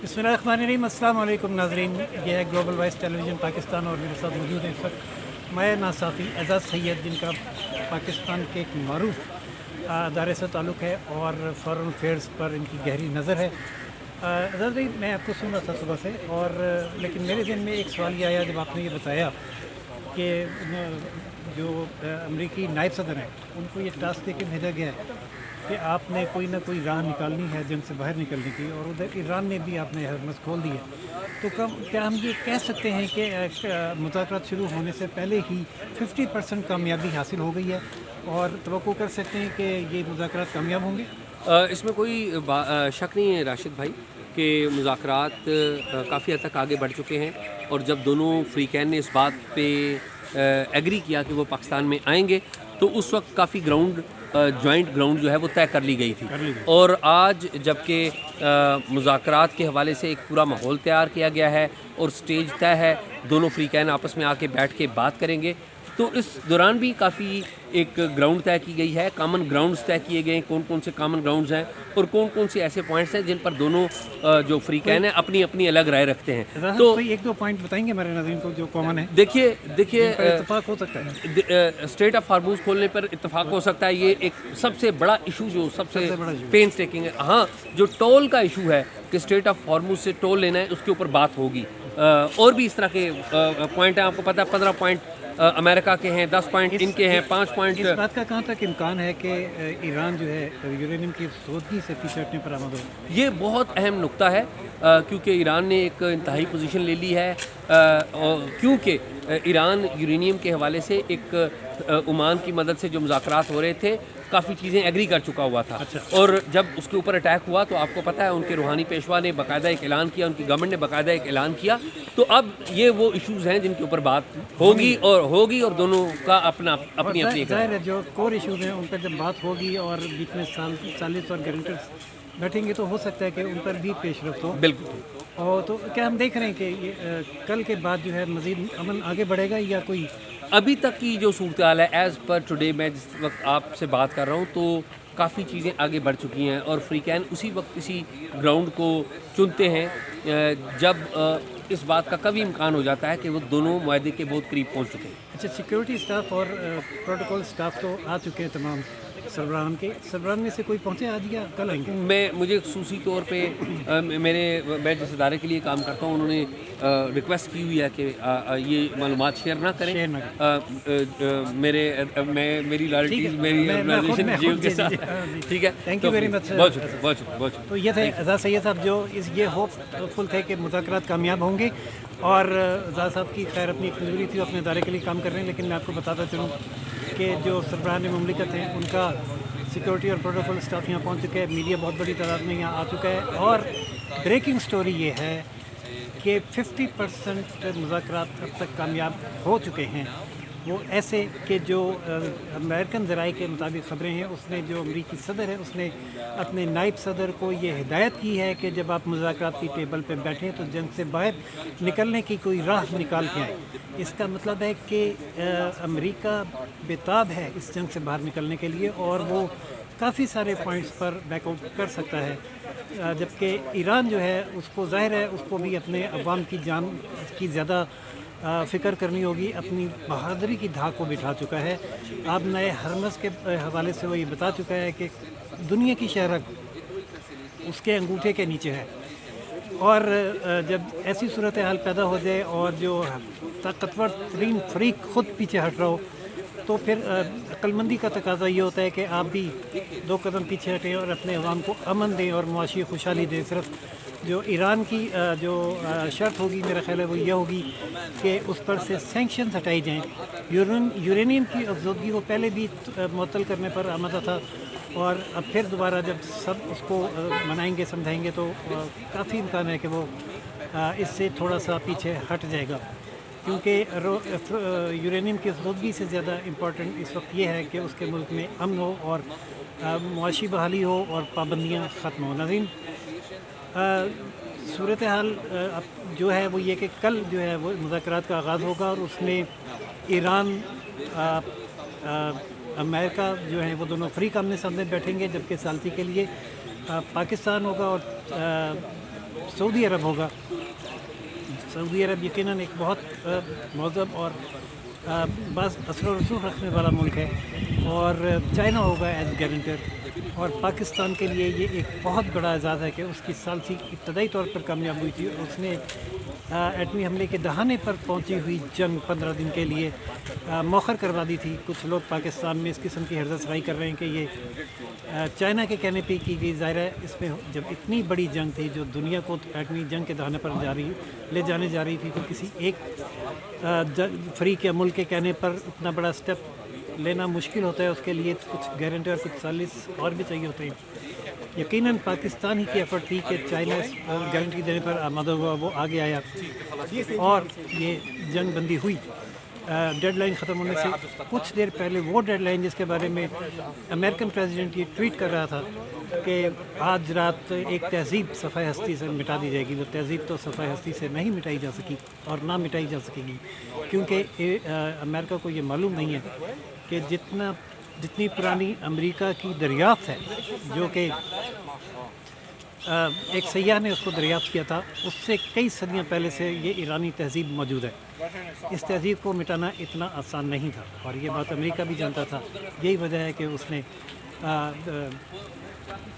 बिस्मिल्लाहिर्रहमानिर्रहीम। अस्सलाम वालेकुम नाज़रीन, यह है ग्लोबल वॉइस टेलीविज़न पाकिस्तान और मेरे साथ मौजूद है इस वक्त मैं नासाफ़ी एजाज़ सैयद, जिनका पाकिस्तान के एक मरूफ अदारे से ताल्लुक़ है और फ़ॉरेन अफेयर्स पर इनकी गहरी नज़र है। एजाज़ भाई, मैं आपको सुन रहा था सुबह से, और लेकिन मेरे ज़हन में एक सवाल ये आया जब आपने ये बताया कि जो अमरीकी नायब सदर हैं उनको ये टास्क दे के भेजा गया है कि आपने कोई ना कोई राह निकालनी है जंग से बाहर निकलने की, और उधर ईरान ने भी आपने हरमस खोल दी है। तो क्या हम ये कह सकते हैं कि मुज़ाकरात शुरू होने से पहले ही 50% कामयाबी हासिल हो गई है और तवक्को कर सकते हैं कि ये मुज़ाकरात कामयाब होंगे? इसमें कोई शक नहीं है राशिद भाई कि मुज़ाकरात काफ़ी हद तक आगे बढ़ चुके हैं, और जब दोनों फ्रीकैन ने इस बात पे एग्री किया कि वो पाकिस्तान में आएंगे तो उस वक्त काफ़ी जॉइंट ग्राउंड जो है वो तय कर ली गई थी। और आज जबकि मुज़ाकरात के हवाले से एक पूरा माहौल तैयार किया गया है और स्टेज तय है, दोनों फ्रीकैन आपस में आके बैठ के बात करेंगे, तो इस दौरान भी काफ़ी एक ग्राउंड तय की गई है, कॉमन ग्राउंड्स तय किए गए हैं, कौन कौन से कॉमन ग्राउंड्स हैं और कौन कौन से ऐसे पॉइंट्स हैं जिन पर दोनों जो फ्रीकैन हैं अपनी अपनी अलग राय रखते हैं। तो एक दो पॉइंट बताएंगे हमारे नाज़रीन को जो कॉमन है। देखिए इत्तेफाक हो सकता है, स्ट्रेट ऑफ हार्मूज खोलने पर इत्तेफाक हो सकता है। ये एक सबसे बड़ा इशू जो सबसे पेन टेकिंग है। हाँ, जो टोल का इशू है कि स्ट्रेट ऑफ हार्मूज से टोल लेना है, उसके ऊपर बात होगी। और भी इस तरह के पॉइंट हैं, आपको पता है 15 पॉइंट अमेरिका के हैं, 10 पॉइंट इनके हैं, 5 पॉइंट। इस बात का कहाँ तक इम्कान है कि ईरान जो है यूरेनियम की सोधगी से पीछे हटने पर आमद हो? ये बहुत अहम नुक्ता है, क्योंकि ईरान ने एक इंतहाई पोजीशन ले ली है, क्योंकि ईरान यूरेनियम के हवाले से एक ओमान की मदद से जो मुज़ाकरात हो रहे थे काफ़ी चीज़ें एग्री कर चुका हुआ था। अच्छा। और जब उसके ऊपर अटैक हुआ तो आपको पता है उनके रूहानी पेशवा ने बाकायदा एक ऐलान किया, उनकी गवर्नमेंट ने बाकायदा एक ऐलान किया। तो अब ये वो इश्यूज़ हैं जिनके ऊपर बात होगी और दोनों का अपनी अपनी जाहिर है जो कोर इश्यूज़ हैं उन पर जब बात होगी और बीच में सालिस और गारंटर्स बैठेंगे तो हो सकता है कि उन पर भी पेश रफ्त हो। बिल्कुल। और तो क्या हम देख रहे हैं कि ये कल के बाद जो है मज़ीद अमन आगे बढ़ेगा या कोई? अभी तक की जो सूरत हाल है एज़ पर टुडे, मैं जिस वक्त आपसे बात कर रहा हूँ तो काफ़ी चीज़ें आगे बढ़ चुकी हैं, और फ्रीकैन उसी वक्त किसी ग्राउंड को चुनते हैं जब इस बात का कभी इम्कान हो जाता है कि वो दोनों मुआहदे के बहुत करीब पहुँच चुके हैं। अच्छा, सिक्योरिटी स्टाफ और प्रोटोकॉल स्टाफ तो आ चुके हैं तमाम सरबराहान के। सरबराहान में से कोई पहुँचे आज या कल आएंगे? मुझे खसूसी तौर पे मैं जिस इदारे के लिए काम करता हूँ उन्होंने रिक्वेस्ट की हुई है कि ये मालूमात शेयर ना करें। मेरी लॉयल्टीज मेरी ऑर्गेनाइजेशन जियो के साथ। ठीक है, थैंक यू वेरी मच। बहुत शुक्रिया। तो ये थे एजाज़ सैयद साहब जो ये होपफुल थे कि मुज़ाकरात कामयाब होंगे, और एजाज़ साहब की खैर अपनी एक मजबूरी थी, अपने इदारे के लिए काम कर रहे हैं। लेकिन मैं आपको बताता चलूँ कि जो सरबराहान मुमलिकत हैं उनका सिक्योरिटी और प्रोटोकॉल स्टाफ यहाँ पहुँच चुके हैं, मीडिया बहुत बड़ी तादाद में यहाँ आ चुका है, और ब्रेकिंग स्टोरी ये है कि 50% मुज़ाकरात अब तक कामयाब हो चुके हैं। वो ऐसे कि जो अमेरिकन ज़राए के मुताबिक ख़बरें हैं, उसने जो अमरीकी सदर है उसने अपने नायब सदर को ये हिदायत की है कि जब आप मुज़ाकरात की टेबल पर बैठें तो जंग से बाहर निकलने की कोई राह निकाल के आए। इसका मतलब है कि अमेरिका बेताब है इस जंग से बाहर निकलने के लिए, और वो काफ़ी सारे पॉइंट्स पर बैकआउट कर सकता है, जबकि ईरान जो है उसको ज़ाहिर है उसको भी अपने अवाम की जान की ज़्यादा फ़िक्र करनी होगी, अपनी बहादुरी की धाक को बिठा चुका है। अब नए हरमस के हवाले से वो ये बता चुका है कि दुनिया की शहरत उसके अंगूठे के नीचे है, और जब ऐसी सूरत हाल पैदा हो जाए और जो ताकतवर तरीन फरीक खुद पीछे हट रहा हो, तो फिर अक्लमंदी का तकाजा ये होता है कि आप भी 2 कदम पीछे हटें और अपने अवाम को अमन दें और मुआशी खुशहाली दें। सिर्फ जो ईरान की जो शर्त होगी मेरा ख्याल है वो ये होगी कि उस पर से सैंक्शंस हटाई जाएँ। यूरेनियम की अफजोदगी वो पहले भी मुअत्तल करने पर आमदा था, और अब फिर दोबारा जब सब उसको मनाएंगे समझाएंगे तो काफ़ी इम्कान है कि वो इससे थोड़ा सा पीछे हट जाएगा, क्योंकि यूरेनियम की अफजोदगी से ज़्यादा इम्पोर्टेंट इस वक्त ये है कि उसके मुल्क में अमन हो और मुआशी बहाली हो और पाबंदियाँ ख़त्म हो। नाज़रीन, सूरत हाल अब जो है वो ये कि कल जो है वो मुज़ाकरात का आगाज़ होगा, और उसमें ईरान अमेरिका जो है वो दोनों फ्री आमने सामने बैठेंगे, जबकि सालती के लिए पाकिस्तान होगा और सऊदी अरब होगा। सऊदी अरब यकीनन एक बहुत मौजब और बस असर व रसूख रखने वाला मुल्क है, और चाइना होगा एज गारंटर। और पाकिस्तान के लिए ये एक बहुत बड़ा एजाज़ है कि उसकी सालसी इब्तदाई तौर पर कामयाब हुई थी, और उसने एटमी हमले के दहाने पर पहुंची हुई जंग 15 दिन के लिए मौखर करवा दी थी। कुछ लोग पाकिस्तान में इस किस्म की हर्ज़सराई कर रहे हैं कि ये चाइना के कहने पे की गई। ज़ाहिर है इसमें जब इतनी बड़ी जंग थी जो दुनिया को एटमी जंग के दहाने पर ले जाने जा रही थी, तो किसी एक फ्रीक या मुल्क के कहने पर इतना बड़ा स्टेप लेना मुश्किल होता है। उसके लिए कुछ गारंटी और कुछ सालिस और भी चाहिए होते हैं। यकीनन पाकिस्तान ही की एफर्ट थी कि चाइना इस गारंटी देने पर आमादा हुआ, वो आगे आया और ये जंग बंदी हुई। डेडलाइन ख़त्म होने से कुछ देर पहले वो डेडलाइन जिसके बारे में अमेरिकन प्रेसिडेंट ये ट्वीट कर रहा था कि आज रात एक तहज़ीब सफ़ाए हस्ती से मिटा दी जाएगी, वो तहज़ीब तो सफ़ाए हस्ती से नहीं मिटाई जा सकी और ना मिटाई जा सकेगी, क्योंकि अमेरिका को ये मालूम नहीं है कि जितनी पुरानी अमेरिका की दरियाफ़त है, जो कि एक सयाह ने उसको दरियाफ़त किया था, उससे कई सदियां पहले से ये ईरानी तहज़ीब मौजूद है। इस तहज़ीब को मिटाना इतना आसान नहीं था, और ये बात अमेरिका भी जानता था। यही वजह है कि उसने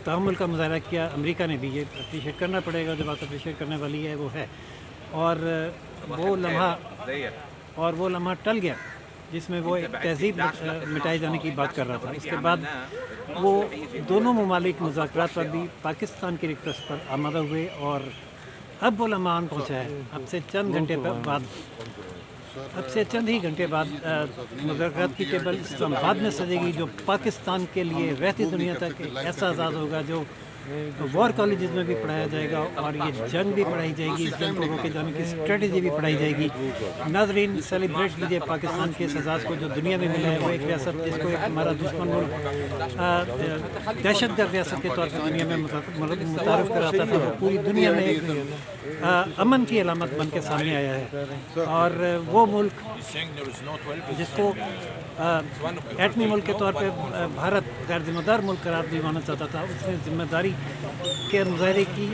तहम्मुल का मुज़ाहरा किया। अमेरिका ने भी ये अप्रीशिएट करना पड़ेगा, जो बात अप्रीशिएट करने वाली है वो है। और वो लम्हा टल गया जिसमें वो एक तहज़ीब मिटाए जाने की बात कर रहा था। उसके बाद वो दोनों ममालिक मुज़ाकरात पर भी पाकिस्तान की रिक्वेस्ट पर आमादा हुए, और अब वो लम्हा आन पहुँचा है। अब से चंद ही घंटे बाद मुज़ाकरात की टेबल इस्लामाबाद में सजेगी, जो पाकिस्तान के लिए रहती दुनिया तक एक ऐसा आज़ाद होगा जो वॉर कॉलेजेस में भी पढ़ाया जाएगा, और ये जंग भी पढ़ाई जाएगी, इस जंग को रोके जाने की स्ट्रेटजी भी पढ़ाई जाएगी। नाज़रीन, सेलिब्रेट कीजिए पाकिस्तान के इस एजाज़ को जो दुनिया में मिला है। वो एक रियासत जिसको एक हमारा दुश्मन मुल्क दहशतगर्द रियासत के तौर पर दुनिया में मुतारफ़ कराता था, वो पूरी दुनिया में एक अमन की अलामत बन के सामने आया है। और वो मुल्क जिसको एटमी मुल्क के तौर पर भारत गैर ज़िम्मेदार मुल्क करार दिलवाना चाहता था, उसने ज़िम्मेदारी के मुजाहरे की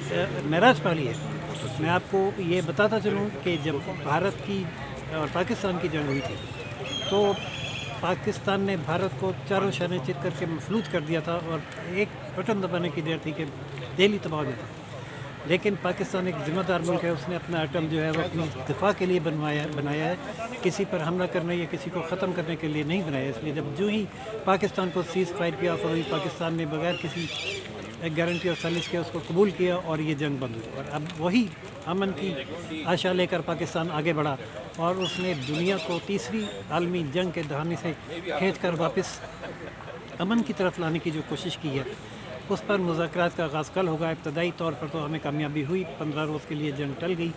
महराज पाली है। मैं आपको ये बताता चलूँ कि जब भारत की और पाकिस्तान की जंग हुई थी, तो पाकिस्तान ने भारत को चारों शाने चित करके मफलूज कर दिया था, और एक बटन दबाने की देर थी कि दिल्ली तबाह हो जाता। लेकिन पाकिस्तान एक ज़िम्मेदार मुल्क है, उसने अपना एटम जो है वो अपनी दिफा के लिए बनाया है, किसी पर हमला करने या किसी को ख़त्म करने के लिए नहीं बनाया। इसलिए जो ही पाकिस्तान को सीज़ फायर की ऑफर हुई, पाकिस्तान ने बगैर किसी गारंटी और सालिश के उसको कबूल किया, और ये जंग बंद हुई। और अब वही अमन की आशा लेकर पाकिस्तान आगे बढ़ा, और उसने दुनिया को तीसरी आलमी जंग के दहाने से खींचकर वापस अमन की तरफ लाने की जो कोशिश की है, उस पर मुज़ाकरात का आगाज़ कल होगा। इब्तदाई तौर पर तो हमें कामयाबी हुई, 15 रोज़ के लिए जंग टल गई,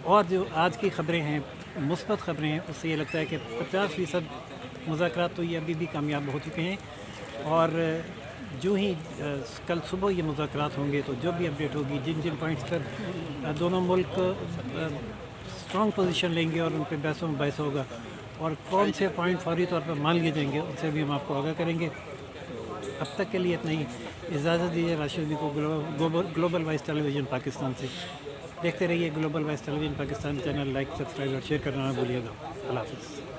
और जो आज की ख़बरें हैं, मुस्बत ख़बरें हैं, उससे ये लगता है कि 50% मुज़ाकरात तो ये अभी भी कामयाब हो चुके हैं। और जो ही कल सुबह ये मुज़ाकरात होंगे, तो जो भी अपडेट होगी, जिन पॉइंट्स पर दोनों मुल्क स्ट्रॉन्ग पोजीशन लेंगे और उन पर बहसों में बहस होगा, और कौन से पॉइंट फौरी तौर पर मान लिए जाएंगे, उनसे भी हम आपको आगाह करेंगे। अब तक के लिए इतना ही। इजाज़त दीजिए राशिद को ग्लोबल वॉइस टेलीविज़न पाकिस्तान से। देखते रहिए global voice television Pakistan channel, like, subscribe और शेयर करना ना भूलिएगा। अल्लाह हाफ़िज़।